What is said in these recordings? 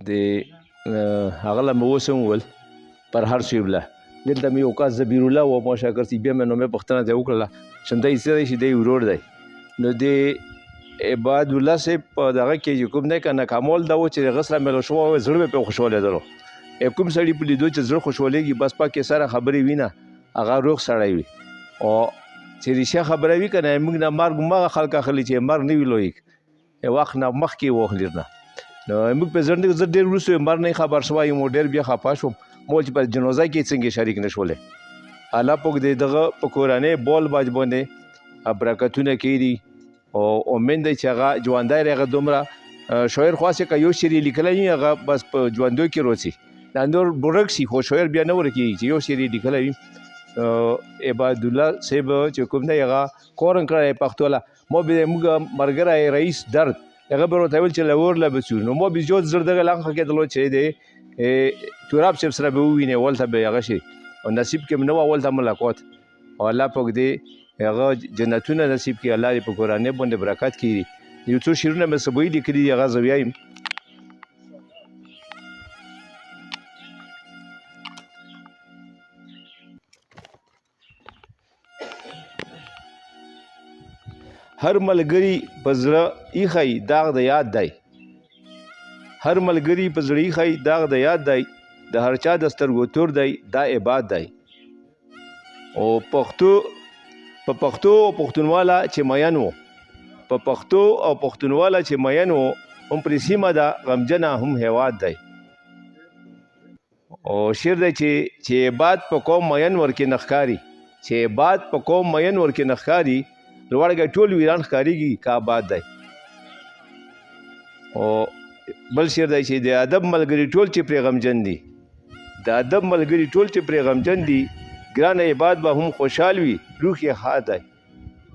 د هغه له مې اوس هم وویل فرهاد صاحب له دلته مې یو کس زبیر الله و ما شاکر صاحب بیا مې نو مې پوښتنه ترې وکړله چې دی څه دی چې دی ورور دی نو د عباد الله صاحب په دغه کې چې کوم دی که نه کمال دا و چې هغه سره مېله شوی وی زړه مې پرې خوشحالېدلو کوم سړي په لیدو چې زړه خوشحالېږي بس پکې سره خبرې وي نه هغه روغ سړی وي او چې رښتیا خبره وي که نه موږ نه مرګ هماغه خلک اخلي چې مرګ نه وي لوی وخت نه مخکې واخلي نه نو موږ په زړه زه ډېر وروسته مرګ نه خبر شوی یم ډېر بیا خفه شوم مول چې په جنازه کې څنګه شریک نه شولې الله پاک دې دغه په کورنۍ بول باج باندې برکتونه کړي او امید دی چې هغه ژوندی دی هغه دومره شاعر خاص که یو شعر یې لیکلی وي هغه بس په ژوندو کې روڅي دا نور ورک شي خو شاعر بیا نه ورکېږي چې یو شعر یې لیکلی وي عباد الله صاحب چې کوم دی هغه کورن کړی پښتو له ما به موږ ملګری رئیس درد هغه به ورته ویل چې له اور له به څو نو ما به زیات زر دغه لنګه کېدلو چې دی تراب صاحب سره به ووینې ولته به هغه شي او نصیب کې نه و ولته ملاقات او الله پاک دې هغه جنتونه نصیب کړي الله دې په کورنۍ باندې برکت کړي یو څو شعرونه مې سبوي لیکلي دي هغه زه ویایم هر ملګری په زړه ایښی داغ د یاد دی هر ملګری په زړه ایښی داغ د یاد دی د هر چا د سترګو تور دی دا عباد دی او په پښتو او پښتونواله چې مین و په پښتو او پښتونواله چې مین و هم پرې سیمه ده غمجنه هم هیواد دی او شعر دی چې عباد په قوم مین ورکې نه ښکاري چې عباد په قوم مین ورکې نه ښکاري لوړګی ټول ویران ښکارېږي که آباد دی او بل شعر دی چې د ادب ملګري ټول چې پرې غمجن دي د ادب ملګري ټول چې پرې غمجن دي ګرانه عباد به هم خوشحال وي روح یې ښاد دی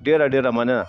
ډېره ډېره مننه